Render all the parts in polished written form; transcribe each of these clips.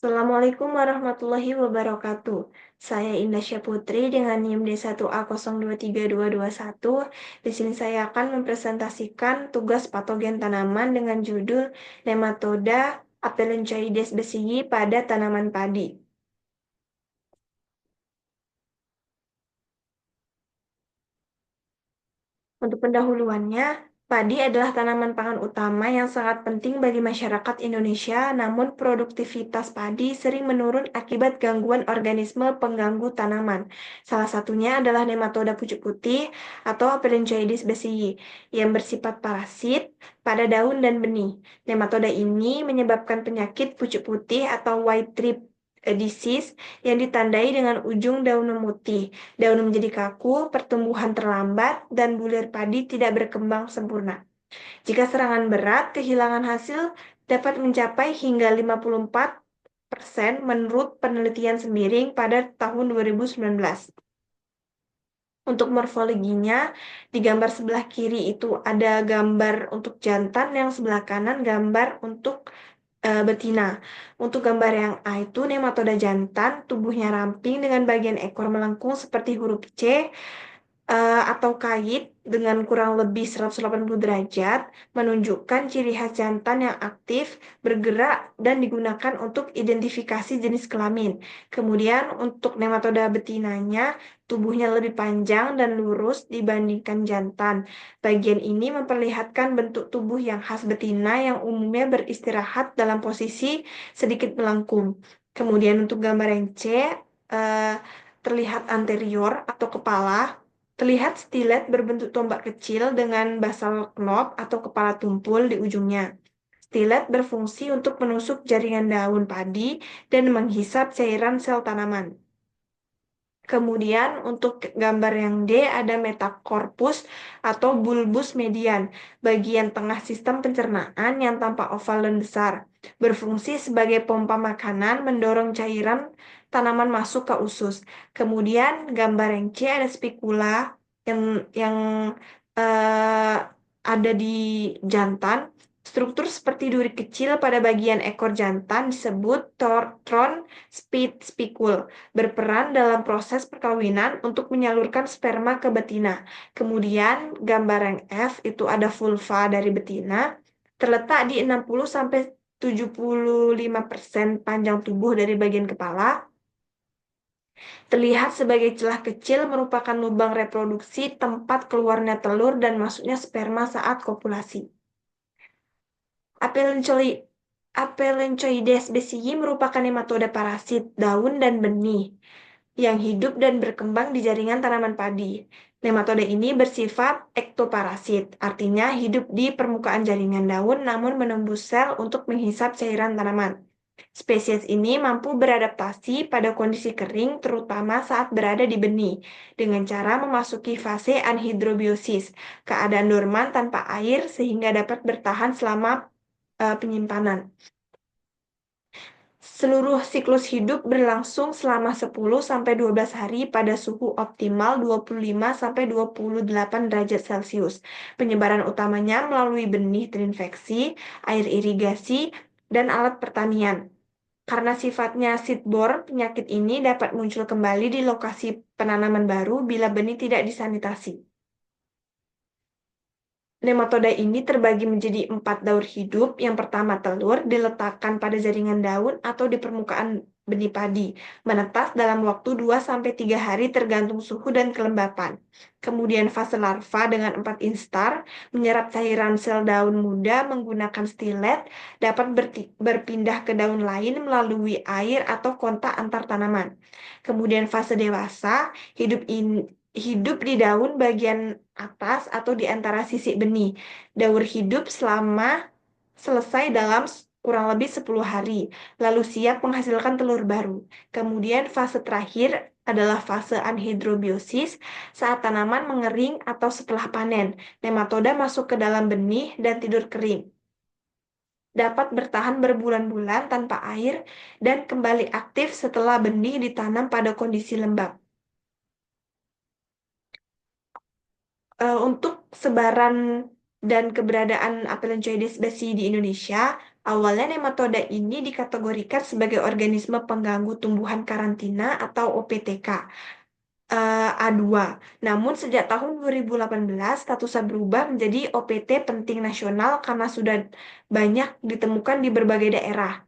Assalamualaikum warahmatullahi wabarakatuh. Saya Indah Syaputri dengan NIM D1A023221. Di sini saya akan mempresentasikan tugas patogen tanaman dengan judul Nematoda Apelonchoides besii pada tanaman padi. Untuk pendahuluannya, padi adalah tanaman pangan utama yang sangat penting bagi masyarakat Indonesia, namun produktivitas padi sering menurun akibat gangguan organisme pengganggu tanaman. Salah satunya adalah nematoda pucuk putih atau Apelonchoides besii yang bersifat parasit pada daun dan benih. Nematoda ini menyebabkan penyakit pucuk putih atau white trip disease yang ditandai dengan ujung daun memutih, daun menjadi kaku, pertumbuhan terlambat, dan bulir padi tidak berkembang sempurna. Jika serangan berat, kehilangan hasil dapat mencapai hingga 54% menurut penelitian Sembiring pada tahun 2019. Untuk morfologinya, di gambar sebelah kiri itu ada gambar untuk jantan, yang sebelah kanan gambar untuk betina. Untuk gambar yang A itu nematoda jantan, tubuhnya ramping dengan bagian ekor melengkung seperti huruf C, atau kait dengan kurang lebih 180 derajat, menunjukkan ciri khas jantan yang aktif, bergerak, dan digunakan untuk identifikasi jenis kelamin. Kemudian untuk nematoda betinanya, tubuhnya lebih panjang dan lurus dibandingkan jantan. Bagian ini memperlihatkan bentuk tubuh yang khas betina yang umumnya beristirahat dalam posisi sedikit melengkung. Kemudian untuk gambar yang C, eh, terlihat anterior atau kepala. Terlihat stilet berbentuk tombak kecil dengan basal knob atau kepala tumpul di ujungnya. Stilet berfungsi untuk menusuk jaringan daun padi dan menghisap cairan sel tanaman. Kemudian untuk gambar yang D ada metacorpus atau bulbus median, bagian tengah sistem pencernaan yang tampak oval dan besar, berfungsi sebagai pompa makanan mendorong cairan tanaman masuk ke usus. Kemudian gambar yang C ada spikula yang eh, ada di jantan. Struktur seperti duri kecil pada bagian ekor jantan disebut tron spicule, berperan dalam proses perkawinan untuk menyalurkan sperma ke betina. Kemudian gambar yang F itu ada vulva dari betina, terletak di 60-75% panjang tubuh dari bagian kepala. Terlihat sebagai celah kecil merupakan lubang reproduksi tempat keluarnya telur dan masuknya sperma saat kopulasi. Apelonchoides besii merupakan nematoda parasit daun dan benih yang hidup dan berkembang di jaringan tanaman padi. Nematoda ini bersifat ektoparasit, artinya hidup di permukaan jaringan daun namun menembus sel untuk menghisap cairan tanaman. Spesies ini mampu beradaptasi pada kondisi kering, terutama saat berada di benih, dengan cara memasuki fase anhidrobiosis, keadaan dorman tanpa air sehingga dapat bertahan selama penyimpanan. Seluruh siklus hidup berlangsung selama 10-12 hari pada suhu optimal 25-28 derajat Celcius. Penyebaran utamanya melalui benih terinfeksi, air irigasi, dan alat pertanian. Karena sifatnya seedborne, penyakit ini dapat muncul kembali di lokasi penanaman baru bila benih tidak disanitasi. Nematoda ini terbagi menjadi 4 daur hidup. Yang pertama, telur diletakkan pada jaringan daun atau di permukaan benih padi, menetas dalam waktu 2-3 hari tergantung suhu dan kelembapan. Kemudian fase larva dengan 4 instar, menyerap cairan sel daun muda menggunakan stilet, dapat berpindah ke daun lain melalui air atau kontak antar tanaman. Kemudian fase dewasa, hidup di daun bagian atas atau di antara sisi benih. Daur hidup selama selesai dalam kurang lebih 10 hari, lalu siap menghasilkan telur baru. Kemudian fase terakhir adalah fase anhidrobiosis, saat tanaman mengering atau setelah panen. Nematoda masuk ke dalam benih dan tidur kering. Dapat bertahan berbulan-bulan tanpa air dan kembali aktif setelah benih ditanam pada kondisi lembab. Untuk sebaran dan keberadaan Apelonchoides besii di Indonesia, Awalnya nematoda ini dikategorikan sebagai organisme pengganggu tumbuhan karantina atau OPTK. A2. Namun sejak tahun 2018 statusnya berubah menjadi OPT penting nasional karena sudah banyak ditemukan di berbagai daerah.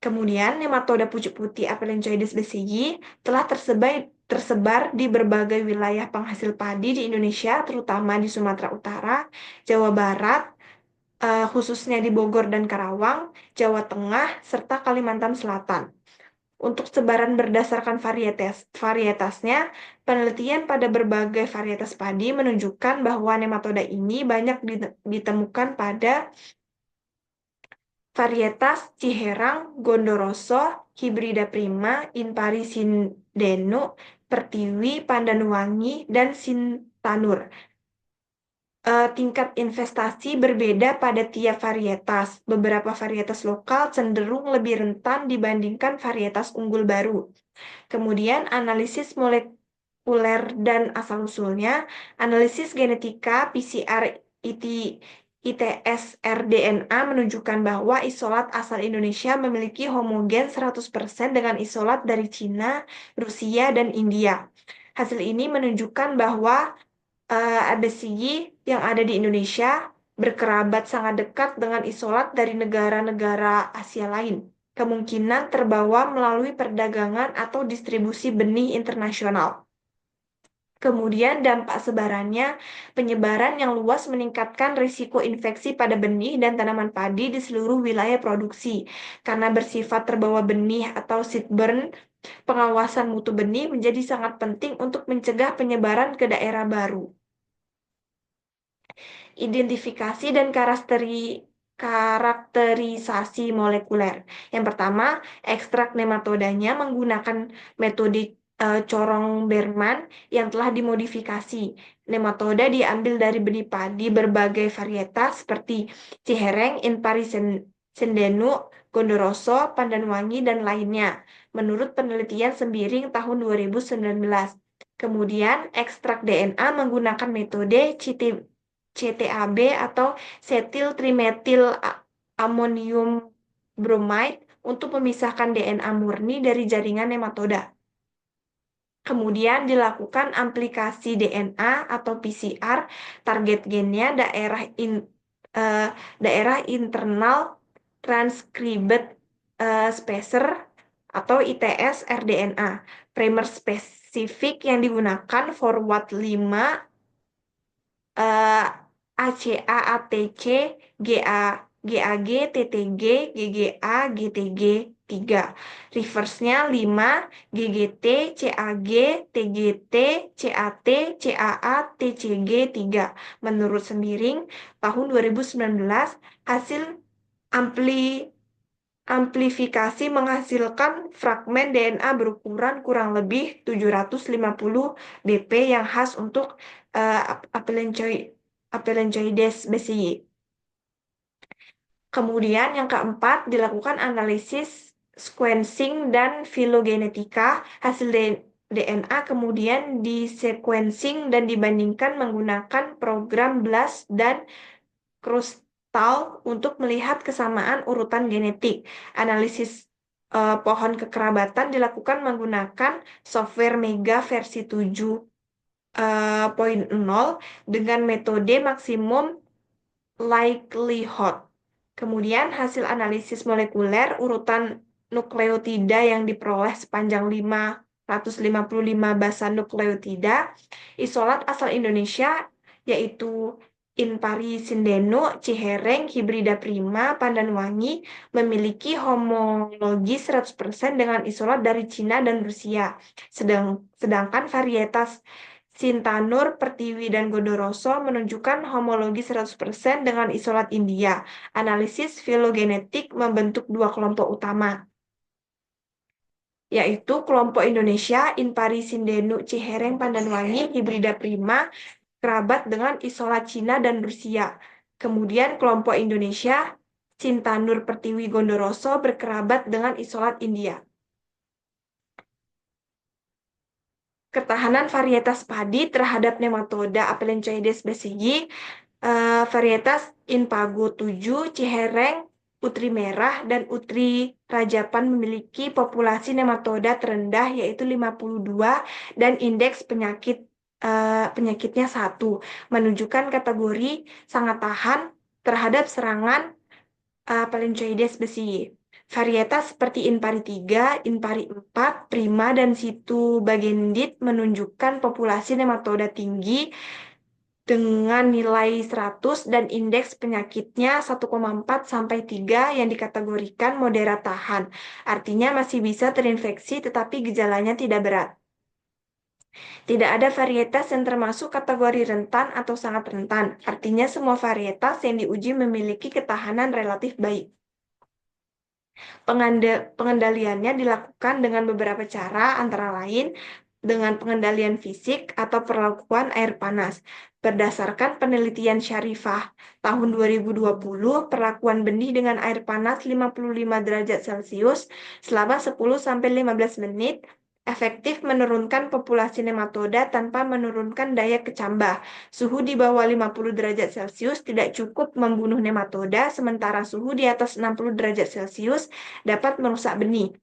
Kemudian nematoda pucuk putih Aphelenchoides bcg telah tersebar di berbagai wilayah penghasil padi di Indonesia, terutama di Sumatera Utara, Jawa Barat, khususnya di Bogor dan Karawang, Jawa Tengah, serta Kalimantan Selatan. Untuk sebaran berdasarkan varietasnya, penelitian pada berbagai varietas padi menunjukkan bahwa nematoda ini banyak ditemukan pada varietas Ciherang, Gondoroso, Hibrida prima, Impari sindenu, Pertiwi, Pandanwangi, dan Sintanur. Tingkat investasi berbeda pada tiap varietas. Beberapa varietas lokal cenderung lebih rentan dibandingkan varietas unggul baru. Kemudian analisis molekuler dan asal-usulnya, analisis genetika PCR ITS rDNA menunjukkan bahwa isolat asal Indonesia memiliki homogen 100% dengan isolat dari Cina, Rusia, dan India. Hasil ini menunjukkan bahwa ABCG yang ada di Indonesia berkerabat sangat dekat dengan isolat dari negara-negara Asia lain. Kemungkinan terbawa melalui perdagangan atau distribusi benih internasional. Kemudian dampak sebarannya, penyebaran yang luas meningkatkan risiko infeksi pada benih dan tanaman padi di seluruh wilayah produksi. Karena bersifat terbawa benih atau seedborne, pengawasan mutu benih menjadi sangat penting untuk mencegah penyebaran ke daerah baru. Identifikasi dan karakterisasi molekuler. Yang pertama, ekstrak nematodanya menggunakan metode corong Berman yang telah dimodifikasi. Nematoda diambil dari benih padi berbagai varietas seperti Cihereng, Impari sindenu, Gondoroso, Pandanwangi, dan lainnya. Menurut penelitian Sembiring tahun 2019. Kemudian, ekstrak DNA menggunakan metode CTAB atau cetyl trimethyl ammonium bromide untuk memisahkan DNA murni dari jaringan nematoda. Kemudian dilakukan aplikasi DNA atau PCR, target gennya daerah internal transcribed spacer atau ITS rDNA. Primer spesifik yang digunakan forward 5 ACA, ATC, GA, GAG, TTG, GGA, GTG 3. Reverse-nya 5, GGT, CAG, TGT, CAT, CAA, TCG 3. Menurut Sembiring, tahun 2019, hasil amplifikasi menghasilkan fragmen DNA berukuran kurang lebih 750 bp yang khas untuk Aphelenchoides bcg. Kemudian yang keempat, dilakukan analisis sequencing dan filogenetika. Hasil DNA kemudian disequencing dan dibandingkan menggunakan program BLAST dan Krustal untuk melihat kesamaan urutan genetik. Analisis pohon kekerabatan dilakukan menggunakan software Mega versi 7.0 dengan metode maksimum likelihood. Kemudian hasil analisis molekuler urutan nukleotida yang diperoleh sepanjang 555 basa nukleotida isolat asal Indonesia yaitu Impari sindenu, Cihereng, Hibrida prima, Pandanwangi memiliki homologi 100% dengan isolat dari Cina dan Rusia. Sedangkan varietas Sintanur, Pertiwi, dan Gondoroso menunjukkan homologi 100% dengan isolat India. Analisis filogenetik membentuk dua kelompok utama, yaitu kelompok Indonesia, Impari sindenu, Cihereng, Pandanwangi, Hibrida prima, kerabat dengan isolat Cina dan Rusia. Kemudian kelompok Indonesia, Sintanur, Pertiwi, Gondoroso berkerabat dengan isolat India. Ketahanan varietas padi terhadap nematoda Aphelenchoides bcg, varietas Inpago 7, Cihereng, Utri merah dan utri rajapan memiliki populasi nematoda terendah yaitu 52 dan indeks penyakitnya 1, menunjukkan kategori sangat tahan terhadap serangan Phalangoides besi. Varietas seperti Inpari 3, Inpari 4, Prima, dan Situbagendit menunjukkan populasi nematoda tinggi dengan nilai 100 dan indeks penyakitnya 1,4 sampai 3 yang dikategorikan moderat tahan. Artinya masih bisa terinfeksi tetapi gejalanya tidak berat. Tidak ada varietas yang termasuk kategori rentan atau sangat rentan. Artinya semua varietas yang diuji memiliki ketahanan relatif baik. Pengendaliannya dilakukan dengan beberapa cara, antara lain dengan pengendalian fisik atau perlakuan air panas. Berdasarkan penelitian Syarifah tahun 2020, perlakuan benih dengan air panas 55 derajat Celcius selama 10-15 menit efektif menurunkan populasi nematoda tanpa menurunkan daya kecambah. Suhu di bawah 50 derajat Celcius tidak cukup membunuh nematoda, sementara suhu di atas 60 derajat Celcius dapat merusak benih.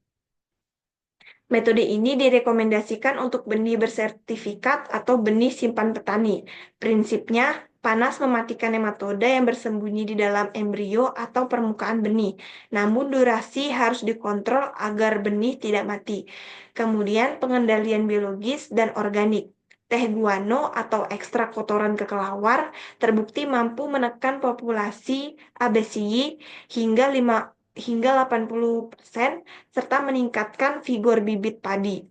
Metode ini direkomendasikan untuk benih bersertifikat atau benih simpan petani. Prinsipnya, panas mematikan nematoda yang bersembunyi di dalam embrio atau permukaan benih. Namun durasi harus dikontrol agar benih tidak mati. Kemudian pengendalian biologis dan organik. Teh guano atau ekstrak kotoran kelelawar terbukti mampu menekan populasi ABCI hingga 80% serta meningkatkan vigor bibit padi.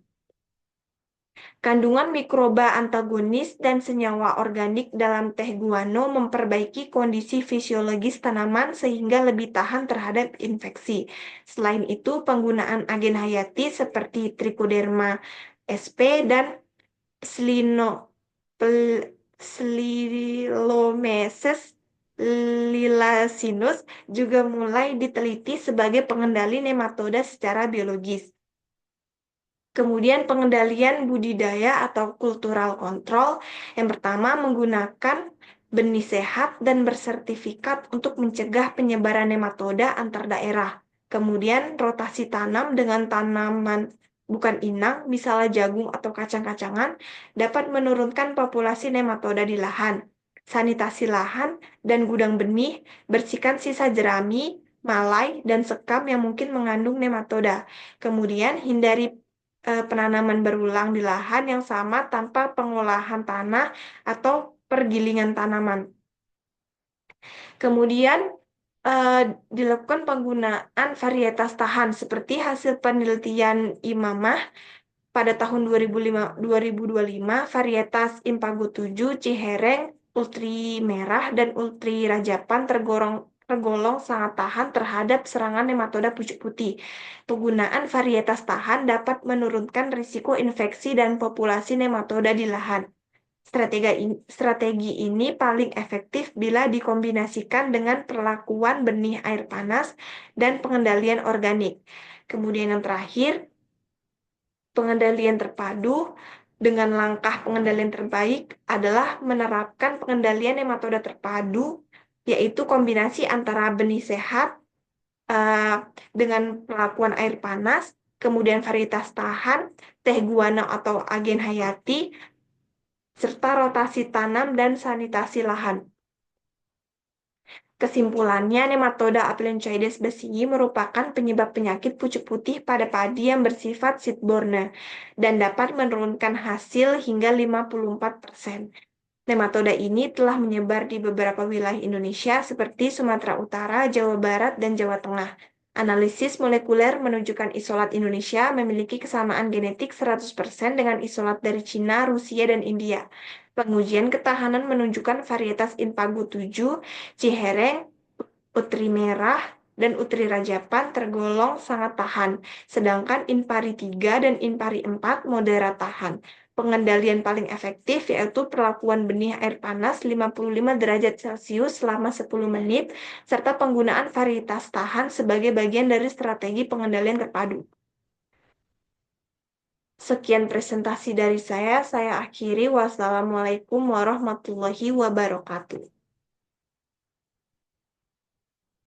Kandungan mikroba antagonis dan senyawa organik dalam teh guano memperbaiki kondisi fisiologis tanaman sehingga lebih tahan terhadap infeksi. Selain itu, penggunaan agen hayati seperti Trichoderma sp dan Slilomeses lilacinus juga mulai diteliti sebagai pengendali nematoda secara biologis. Kemudian pengendalian budidaya atau cultural control. Yang pertama menggunakan benih sehat dan bersertifikat untuk mencegah penyebaran nematoda antar daerah. Kemudian rotasi tanam dengan tanaman bukan inang, misalnya jagung atau kacang-kacangan, dapat menurunkan populasi nematoda di lahan. Sanitasi lahan dan gudang benih, bersihkan sisa jerami, malai, dan sekam yang mungkin mengandung nematoda. Kemudian hindari penanaman berulang di lahan yang sama tanpa pengolahan tanah atau pergilingan tanaman. Kemudian dilakukan penggunaan varietas tahan seperti hasil penelitian Imamah pada tahun 2025, varietas Impago 7, Cihereng, Ultri Merah, dan Ultri Rajapan tergolong sangat tahan terhadap serangan nematoda pucuk putih. Penggunaan varietas tahan dapat menurunkan risiko infeksi dan populasi nematoda di lahan. Strategi ini paling efektif bila dikombinasikan dengan perlakuan benih air panas dan pengendalian organik. Kemudian yang terakhir, pengendalian terpadu dengan langkah pengendalian terbaik adalah menerapkan pengendalian nematoda terpadu, yaitu kombinasi antara benih sehat dengan perlakuan air panas, kemudian varietas tahan, teh guano atau agen hayati, serta rotasi tanam dan sanitasi lahan. Kesimpulannya, nematoda Aplychoides besi merupakan penyebab penyakit pucuk putih pada padi yang bersifat seedborne dan dapat menurunkan hasil hingga 54%. Nematoda ini telah menyebar di beberapa wilayah Indonesia seperti Sumatera Utara, Jawa Barat, dan Jawa Tengah. Analisis molekuler menunjukkan isolat Indonesia memiliki kesamaan genetik 100% dengan isolat dari Cina, Rusia, dan India. Pengujian ketahanan menunjukkan varietas Impago 7, Cihereng, Utri Merah, dan Utri Rajapan tergolong sangat tahan, sedangkan Inpari 3 dan Inpari 4 moderat tahan. Pengendalian paling efektif yaitu perlakuan benih air panas 55 derajat Celcius selama 10 menit, serta penggunaan varietas tahan sebagai bagian dari strategi pengendalian terpadu. Sekian presentasi dari saya akhiri. Wassalamualaikum warahmatullahi wabarakatuh.